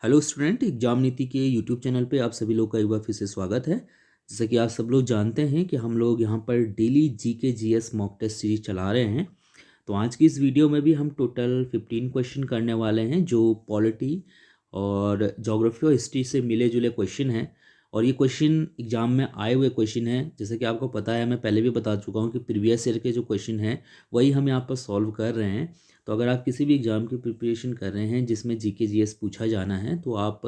Hello student, exam नीति के YouTube channel पे आप सभी लोग का एक बार फिर से स्वागत है। जैसा कि आप सब लोग जानते हैं कि हम लोग यहाँ पर daily GK GS mock test series चला रहे हैं। तो आज की इस वीडियो में भी हम टोटल 15 क्वेश्चन करने वाले हैं जो पॉलिटी और ज्योग्राफी और हिस्ट्री से मिले जुले क्वेश्चन हैं। और ये क्वेश्चन एग्जाम में आए हुए क्वेश्चन हैं। जैसे कि आपको पता है, मैं पहले भी बता चुका हूँ कि प्रीवियस ईयर के जो क्वेश्चन हैं वही हम यहाँ पर सॉल्व कर रहे हैं। तो अगर आप किसी भी एग्ज़ाम की प्रिपरेशन कर रहे हैं जिसमें जीके जीएस पूछा जाना है तो आप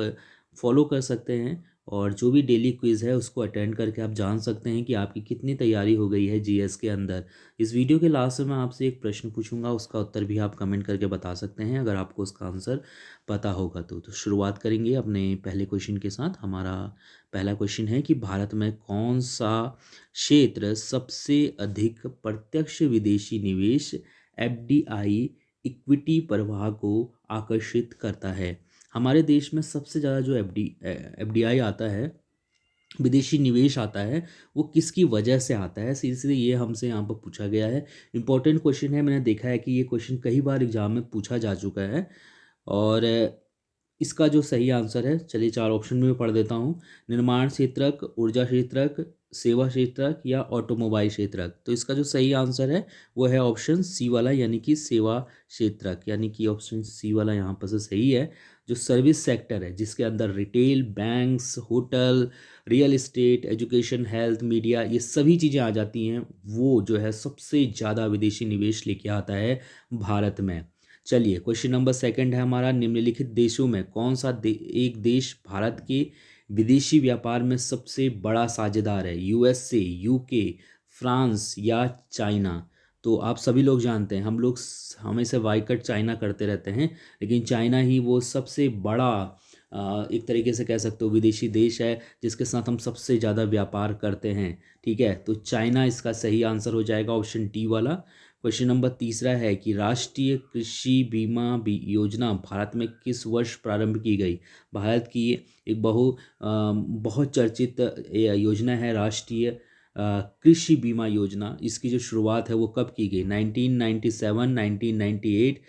फॉलो कर सकते हैं और जो भी डेली क्विज़ है उसको अटेंड करके आप जान सकते हैं कि आपकी कितनी तैयारी हो गई है जीएस के अंदर। इस वीडियो के लास्ट में मैं आपसे एक प्रश्न पूछूंगा, उसका उत्तर भी आप कमेंट करके बता सकते हैं अगर आपको उसका आंसर पता होगा तो शुरुआत करेंगे अपने पहले क्वेश्चन के साथ। हमारा पहला क्वेश्चन है कि भारत में कौन सा क्षेत्र सबसे अधिक प्रत्यक्ष विदेशी निवेश एफडीआई इक्विटी प्रवाह को आकर्षित करता है। हमारे देश में सबसे ज़्यादा जो एफडीआई आता है, विदेशी निवेश आता है, वो किसकी वजह से आता है, सीधे सीधे ये हमसे यहाँ पर पूछा गया है। इंपॉर्टेंट क्वेश्चन है, मैंने देखा है कि ये क्वेश्चन कई बार एग्जाम में पूछा जा चुका है। और इसका जो सही आंसर है, चलिए चार ऑप्शन में पढ़ देता हूँ। निर्माण क्षेत्रक, ऊर्जा क्षेत्रक, सेवा क्षेत्रक या ऑटोमोबाइल क्षेत्रक। तो इसका जो सही आंसर है वो है ऑप्शन सी वाला, यानी कि सेवा क्षेत्रक, यानी कि ऑप्शन सी वाला यहाँ पर से सही है। जो सर्विस सेक्टर है जिसके अंदर retail, banks, hotel, real estate, education, health, media, ये सभी चीज़ें आ जाती हैं, वो जो है सबसे ज़्यादा विदेशी निवेश लेके आता है भारत में। चलिए क्वेश्चन नंबर सेकंड है हमारा, निम्नलिखित देशों में कौन सा एक देश भारत के विदेशी व्यापार में सबसे बड़ा साझेदार है? यूएसए, यूके, फ्रांस या चाइना। तो आप सभी लोग जानते हैं, हम लोग हमेशा वाइकट चाइना करते रहते हैं, लेकिन चाइना ही वो सबसे बड़ा एक तरीके से कह सकते हो विदेशी देश है जिसके साथ हम सबसे ज़्यादा व्यापार करते हैं। ठीक है, तो चाइना इसका सही आंसर हो जाएगा, ऑप्शन डी वाला। क्वेश्चन नंबर तीसरा है कि राष्ट्रीय कृषि बीमा योजना भारत में किस वर्ष प्रारंभ की गई? भारत की एक बहुत चर्चित योजना है राष्ट्रीय कृषि बीमा योजना। इसकी जो शुरुआत है वो कब की गई? 1997, 1998,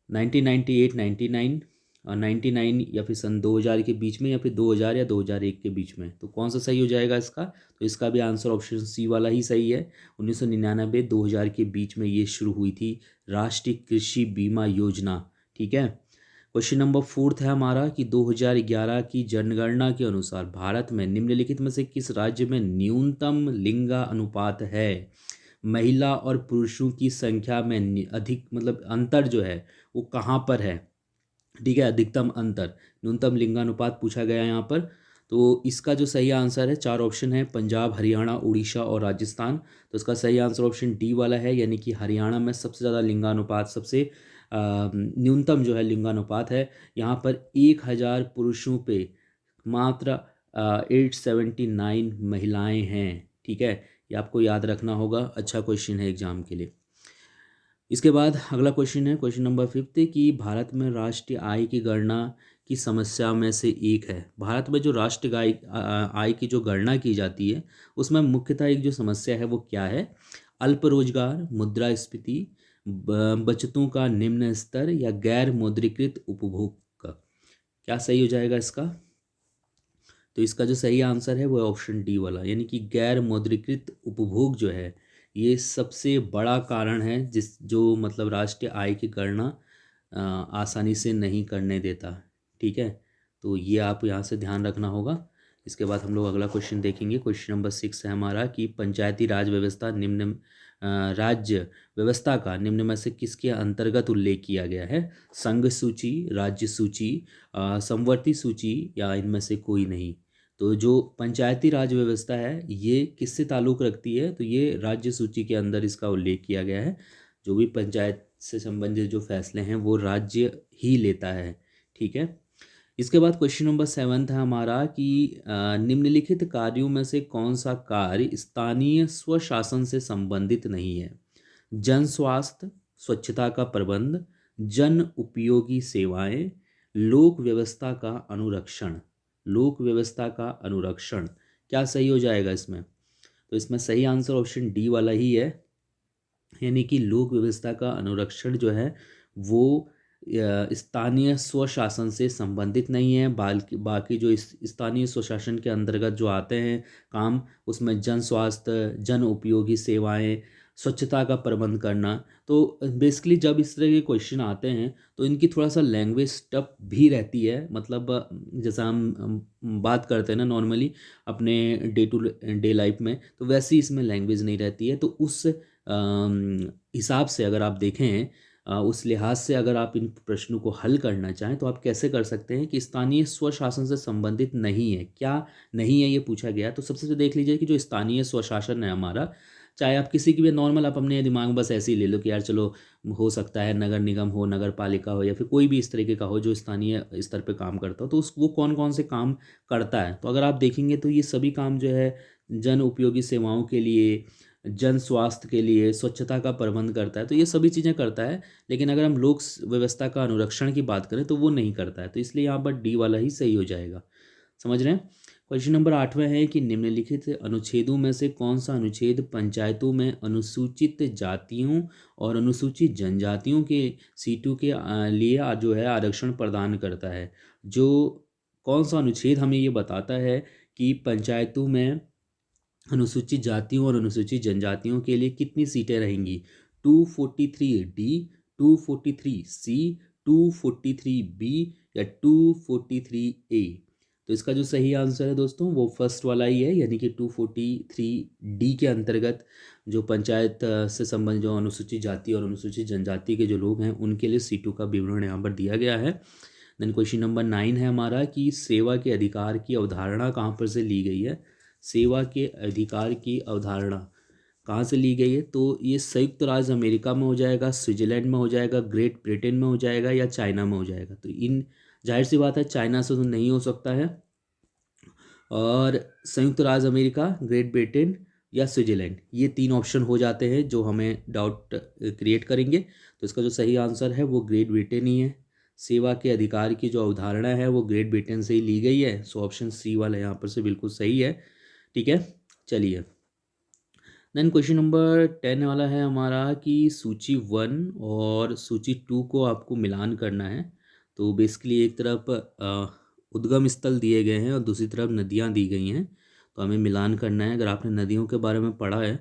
1998, 99 और 99, या फिर सन 2000 के बीच में, या फिर 2000 या 2001 के बीच में। तो कौन सा सही हो जाएगा इसका? तो इसका भी आंसर ऑप्शन सी वाला ही सही है। 1999 2000 के बीच में ये शुरू हुई थी राष्ट्रीय कृषि बीमा योजना। ठीक है, क्वेश्चन नंबर फोर्थ है हमारा कि 2011 की जनगणना के अनुसार भारत में निम्नलिखित में से किस राज्य में न्यूनतम लिंगा अनुपात है? महिला और पुरुषों की संख्या में अधिक, मतलब अंतर जो है वो कहाँ पर है? ठीक है, अधिकतम अंतर, न्यूनतम लिंगानुपात पूछा गया है यहाँ पर। तो इसका जो सही आंसर है, चार ऑप्शन है, पंजाब, हरियाणा, उड़ीसा और राजस्थान। तो इसका सही आंसर ऑप्शन डी वाला है, यानी कि हरियाणा में सबसे ज़्यादा लिंगानुपात, सबसे न्यूनतम जो है लिंगानुपात है। यहाँ पर 1000 पुरुषों पे मात्र 879 महिलाएं हैं। ठीक है, ये आपको याद रखना होगा, अच्छा क्वेश्चन है एग्जाम के लिए। इसके बाद अगला क्वेश्चन है, क्वेश्चन नंबर फिफ्थ, कि भारत में राष्ट्रीय आय की गणना की समस्या में से एक है। भारत में जो राष्ट्रीय आय की जो गणना की जाती है उसमें मुख्यतः एक जो समस्या है वो क्या है? अल्प रोजगार, मुद्रास्फीति, बचतों का निम्न स्तर या गैर मौद्रीकृत उपभोग का। क्या सही हो जाएगा इसका? तो इसका जो सही आंसर है वो है ऑप्शन डी वाला, यानी कि गैर मौद्रीकृत उपभोग जो है ये सबसे बड़ा कारण है जो मतलब राष्ट्रीय आय की गणना आसानी से नहीं करने देता। ठीक है, तो ये आप यहाँ से ध्यान रखना होगा। इसके बाद हम लोग अगला क्वेश्चन देखेंगे। क्वेश्चन नंबर 6 है हमारा कि पंचायती राज व्यवस्था राज्य व्यवस्था का निम्न में से किसके अंतर्गत उल्लेख किया गया है? संघ सूची, राज्य सूची, समवर्ती सूची या इनमें से कोई नहीं। तो जो पंचायती राज व्यवस्था है ये किससे ताल्लुक़ रखती है? तो ये राज्य सूची के अंदर इसका उल्लेख किया गया है। जो भी पंचायत से संबंधित जो फैसले हैं वो राज्य ही लेता है। ठीक है, इसके बाद क्वेश्चन नंबर 7 है हमारा कि निम्नलिखित कार्यों में से कौन सा कार्य स्थानीय स्वशासन से संबंधित नहीं है? जन स्वास्थ्य, स्वच्छता का प्रबंध, जन उपयोगी सेवाएं, लोक व्यवस्था का अनुरक्षण। लोक व्यवस्था का अनुरक्षण क्या सही हो जाएगा इसमें? तो इसमें सही आंसर ऑप्शन डी वाला ही है, यानी कि लोक व्यवस्था का अनुरक्षण जो है वो स्थानीय स्वशासन से संबंधित नहीं है। बाकी बाकी जो इस स्थानीय स्वशासन के अंतर्गत जो आते हैं काम, उसमें जन स्वास्थ्य, जन उपयोगी सेवाएं, स्वच्छता का प्रबंध करना। तो बेसिकली जब इस तरह के क्वेश्चन आते हैं तो इनकी थोड़ा सा लैंग्वेज टफ भी रहती है। मतलब जैसा हम बात करते हैं ना नॉर्मली अपने डे टू डे लाइफ में, तो वैसी इसमें लैंग्वेज नहीं रहती है। तो उस हिसाब से अगर आप देखें, उस लिहाज से अगर आप इन प्रश्नों को हल करना चाहें तो आप कैसे कर सकते हैं कि स्थानीय स्वशासन से संबंधित नहीं है, क्या नहीं है ये पूछा गया। तो सबसे पहले देख लीजिए कि जो स्थानीय स्वशासन है हमारा, चाहे आप किसी की भी नॉर्मल आप अपने दिमाग में बस ऐसे ही ले लो कि यार चलो हो सकता है नगर निगम हो, नगर पालिका हो, या फिर कोई भी इस तरीके का हो जो स्थानीय स्तर पे काम करता हो, तो उस वो कौन कौन से काम करता है। तो अगर आप देखेंगे तो ये सभी काम जो है जन उपयोगी सेवाओं के लिए, जन स्वास्थ्य के लिए, स्वच्छता का प्रबंध करता है, तो ये सभी चीज़ें करता है। लेकिन अगर हम लोक व्यवस्था का अनुरक्षण की बात करें तो वो नहीं करता है। तो इसलिए यहाँ पर डी वाला ही सही हो जाएगा। समझ रहे हैं। क्वेश्चन नंबर 8वां है कि निम्नलिखित अनुच्छेदों में से कौन सा अनुच्छेद पंचायतों में अनुसूचित जातियों और अनुसूचित जनजातियों के सीटों के लिए जो है आरक्षण प्रदान करता है। जो कौन सा अनुच्छेद हमें ये बताता है कि पंचायतों में अनुसूचित जातियों और अनुसूचित जनजातियों के लिए कितनी सीटें रहेंगी। 243D, 243C, 243B या 243A। तो इसका जो सही आंसर है दोस्तों वो फर्स्ट वाला ही है, यानी कि 243D के अंतर्गत जो पंचायत से संबंधित जो अनुसूचित जाति और अनुसूचित जनजाति के जो लोग हैं उनके लिए सीटों का विवरण यहाँ पर दिया गया है। देन क्वेश्चन नंबर 9 है हमारा कि सेवा के अधिकार की अवधारणा कहाँ पर से ली गई है। सेवा के अधिकार की अवधारणा कहाँ से ली गई है, तो ये संयुक्त राज्य अमेरिका में हो जाएगा, स्विट्जरलैंड में हो जाएगा, ग्रेट ब्रिटेन में हो जाएगा या चाइना में हो जाएगा। तो इन जाहिर सी बात है चाइना से तो नहीं हो सकता है, और संयुक्त राज्य अमेरिका, ग्रेट ब्रिटेन या स्विट्जरलैंड, ये 3 ऑप्शन हो जाते हैं जो हमें डाउट क्रिएट करेंगे। तो इसका जो सही आंसर है वो ग्रेट ब्रिटेन ही है। सेवा के अधिकार की जो अवधारणा है वो ग्रेट ब्रिटेन से ही ली गई है। सो ऑप्शन सी वाला यहाँ पर से बिल्कुल सही है। ठीक है, चलिए। देन क्वेश्चन नंबर 10 वाला है हमारा कि सूची 1 और सूची 2 को आपको मिलान करना है। तो बेसिकली एक तरफ उद्गम स्थल दिए गए हैं और दूसरी तरफ नदियाँ दी गई हैं, तो हमें मिलान करना है। अगर आपने नदियों के बारे में पढ़ा है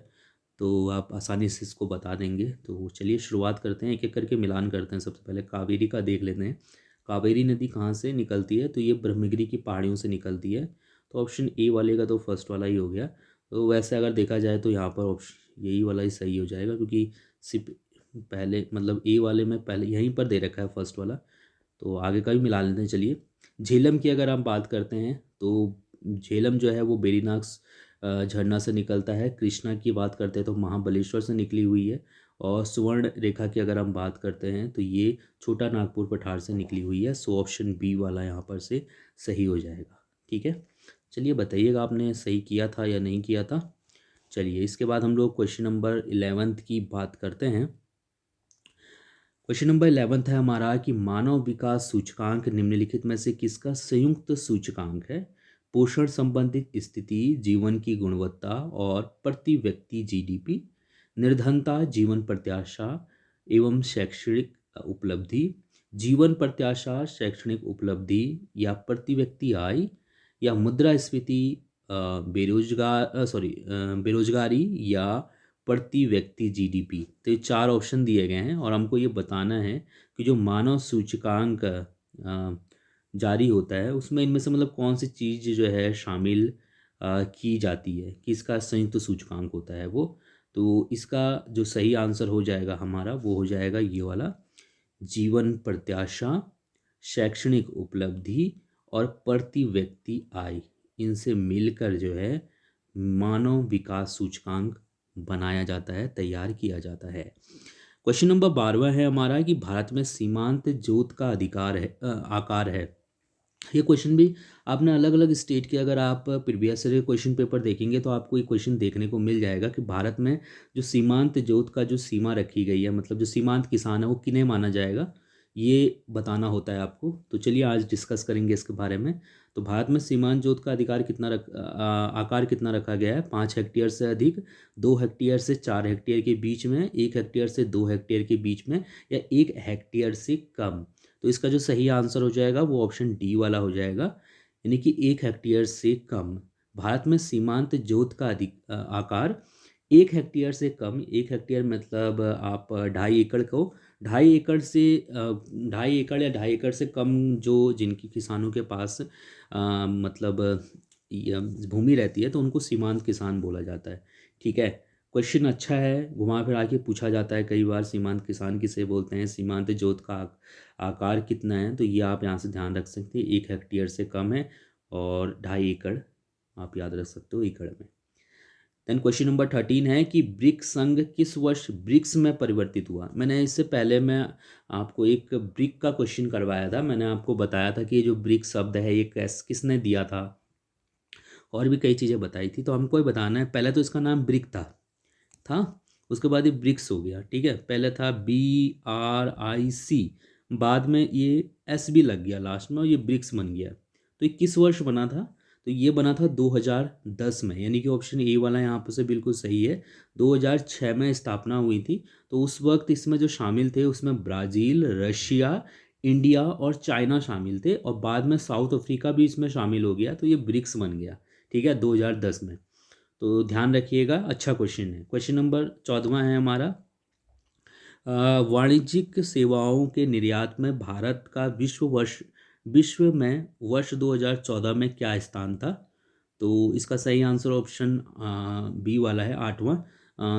तो आप आसानी से इसको बता देंगे। तो चलिए शुरुआत करते हैं, एक एक करके मिलान करते हैं। सबसे पहले कावेरी का देख लेते हैं। कावेरी नदी कहाँ से निकलती है, तो ये ब्रह्मगिरी की पहाड़ियों से निकलती है। तो ऑप्शन ए वाले का तो फर्स्ट वाला ही हो गया। तो वैसे अगर देखा जाए तो यहाँ पर ऑप्शन यही वाला ही सही हो जाएगा, क्योंकि सिर्फ पहले मतलब ए वाले में पहले यहीं पर दे रखा है फर्स्ट वाला। तो आगे का भी मिला लेते हैं। चलिए, झेलम की अगर हम बात करते हैं तो झेलम जो है वो बेरीनाग झरना से निकलता है। कृष्णा की बात करते हैं तो महाबलेश्वर से निकली हुई है। और सुवर्ण रेखा की अगर हम बात करते हैं तो ये छोटा नागपुर पठार से निकली हुई है। सो ऑप्शन बी वाला यहाँ पर से सही हो जाएगा। ठीक है, चलिए बताइएगा आपने सही किया था या नहीं किया था। चलिए, इसके बाद हम लोग क्वेश्चन नंबर 11 की बात करते हैं। क्वेश्चन नंबर 11 है हमारा कि मानव विकास सूचकांक निम्नलिखित में से किसका संयुक्त सूचकांक है। पोषण संबंधित स्थिति, जीवन की गुणवत्ता और प्रति व्यक्ति जीडीपी, निर्धनता, जीवन प्रत्याशा एवं शैक्षणिक उपलब्धि, जीवन प्रत्याशा, शैक्षणिक उपलब्धि या प्रति व्यक्ति आय, या मुद्रास्फीति, बेरोजगारी या प्रति व्यक्ति जीडीपी। तो ये 4 ऑप्शन दिए गए हैं और हमको ये बताना है कि जो मानव सूचकांक जारी होता है उसमें इनमें से मतलब कौन सी चीज़ जो है शामिल की जाती है, कि इसका संयुक्त सूचकांक होता है वो। तो इसका जो सही आंसर हो जाएगा हमारा वो हो जाएगा ये वाला, जीवन प्रत्याशा, शैक्षणिक उपलब्धि और प्रति व्यक्ति आय। इनसे मिलकर जो है मानव विकास सूचकांक बनाया जाता है, तैयार किया जाता है। क्वेश्चन नंबर 12 है हमारा कि भारत में सीमांत जोत का अधिकार है आकार है। ये क्वेश्चन भी आपने अलग अलग स्टेट के अगर आप प्रीवियस ईयर क्वेश्चन पेपर देखेंगे तो आपको ये क्वेश्चन देखने को मिल जाएगा कि भारत में जो सीमांत जोत का जो सीमा रखी गई है, मतलब जो सीमांत किसान है वो किन्हें माना जाएगा। ये बताना होता है आपको। तो चलिए आज डिस्कस करेंगे इसके बारे में। तो भारत में सीमांत जोत का अधिकार आकार कितना रखा गया है? 5 हेक्टेयर से अधिक, 2 हेक्टेयर से 4 हेक्टेयर के बीच में, 1 हेक्टेयर से 2 हेक्टेयर के बीच में, या 1 हेक्टेयर से कम। तो इसका जो सही आंसर हो जाएगा वो ऑप्शन डी वाला हो जाएगा, यानी कि 1 हेक्टेयर से कम। भारत में सीमांत जोत का आकार 1 हेक्टेयर से कम, 1 हेक्टेयर मतलब आप 2.5 एकड़ को, 2.5 एकड़ से 2.5 एकड़ या 2.5 एकड़ से कम जो जिनकी किसानों के पास मतलब भूमि रहती है तो उनको सीमांत किसान बोला जाता है। ठीक है, क्वेश्चन अच्छा है, घुमा फिरा के पूछा जाता है कई बार, सीमांत किसान किसे बोलते हैं, सीमांत जोत का आकार कितना है, तो ये आप यहाँ से ध्यान रख सकते हैं, 1 हेक्टेयर से कम है और 2.5 एकड़ आप याद रख सकते हो एकड़ में। देन क्वेश्चन नंबर 13 है कि ब्रिक्स संघ किस वर्ष ब्रिक्स में परिवर्तित हुआ? मैंने इससे पहले मैं आपको एक ब्रिक का क्वेश्चन करवाया था। मैंने आपको बताया था कि ये जो ब्रिक्स शब्द है ये किसने दिया था, और भी कई चीज़ें बताई थी। तो हमको ये बताना है, पहले तो इसका नाम ब्रिक था, उसके बाद ये ब्रिक्स हो गया। ठीक है, पहले था BRIC, बाद में ये S भी लग गया लास्ट में और ये ब्रिक्स बन गया। तो ये किस वर्ष बना था? तो ये बना था 2010 में, यानी कि ऑप्शन ए वाला यहाँ पर से बिल्कुल सही है। 2006 में स्थापना हुई थी। तो उस वक्त इसमें जो शामिल थे उसमें ब्राज़ील, रशिया, इंडिया और चाइना शामिल थे, और बाद में साउथ अफ्रीका भी इसमें शामिल हो गया, तो ये ब्रिक्स बन गया। ठीक है, 2010 में। तो ध्यान रखिएगा, अच्छा क्वेश्चन है। क्वेश्चन नंबर 14 है हमारा, वाणिज्यिक सेवाओं के निर्यात में भारत का विश्व में वर्ष 2014 में क्या स्थान था? तो इसका सही आंसर ऑप्शन बी वाला है, 8वां।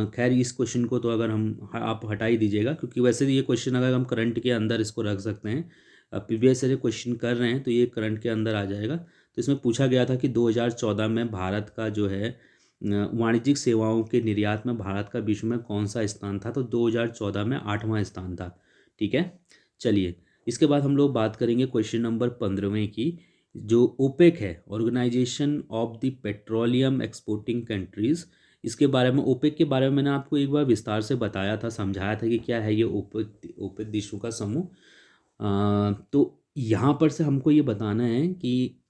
खैर इस क्वेश्चन को तो अगर आप हटा ही दीजिएगा, क्योंकि वैसे ये क्वेश्चन अगर हम करंट के अंदर इसको रख सकते हैं, प्रीवियस ईयर क्वेश्चन कर रहे हैं तो ये करंट के अंदर आ जाएगा। तो इसमें पूछा गया था कि 2014 में भारत का जो है वाणिज्यिक सेवाओं के निर्यात में भारत का विश्व में कौन सा स्थान था? तो 2014 में 8वां स्थान था। ठीक है, चलिए इसके बाद हम लोग बात करेंगे क्वेश्चन नंबर 15वें की, जो ओपेक है, organisation of the petroleum exporting countries. इसके बारे में, ओपेक के बारे में मैंने आपको एक बार विस्तार से बताया था, समझाया था कि क्या है ये ओपेक देशों का समूह। तो यहाँ पर से हमको ये बताना है कि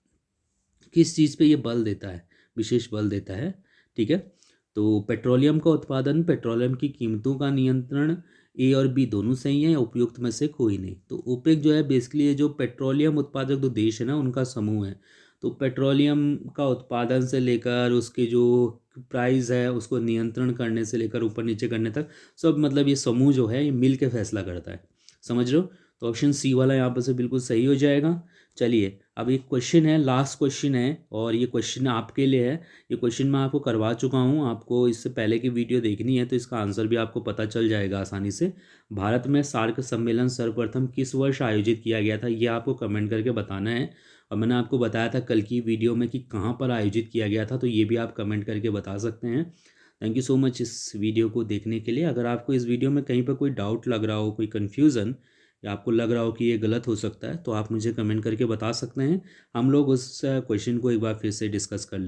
किस चीज़ पे ये बल देता है, विशेष बल देता है। ठीक है, तो पेट्रोलियम का उत्पादन, पेट्रोलियम की कीमतों का नियंत्रण, ए और बी दोनों सही है, उपयुक्त में से कोई नहीं। तो ओपेक जो है बेसिकली ये जो पेट्रोलियम उत्पादक जो देश है ना उनका समूह है। तो पेट्रोलियम का उत्पादन से लेकर उसके जो प्राइस है उसको नियंत्रण करने से लेकर ऊपर नीचे करने तक सब, मतलब ये समूह जो है ये मिल के फैसला करता है। समझ रहे हो? तो ऑप्शन सी वाला यहाँ पर से बिल्कुल सही हो जाएगा। चलिए अब एक क्वेश्चन है, लास्ट क्वेश्चन है, और ये क्वेश्चन आपके लिए है। ये क्वेश्चन मैं आपको करवा चुका हूँ, आपको इससे पहले की वीडियो देखनी है तो इसका आंसर भी आपको पता चल जाएगा आसानी से। भारत में सार्क सम्मेलन सर्वप्रथम किस वर्ष आयोजित किया गया था, ये आपको कमेंट करके बताना है। और मैंने आपको बताया था कल की वीडियो में कि कहाँ पर आयोजित किया गया था, तो ये भी आप कमेंट करके बता सकते हैं। थैंक यू सो मच इस वीडियो को देखने के लिए। अगर आपको इस वीडियो में कहीं पर कोई डाउट लग रहा हो, कोई कन्फ्यूज़न, या आपको लग रहा हो कि ये गलत हो सकता है, तो आप मुझे कमेंट करके बता सकते हैं। हम लोग उस क्वेश्चन को एक बार फिर से डिस्कस कर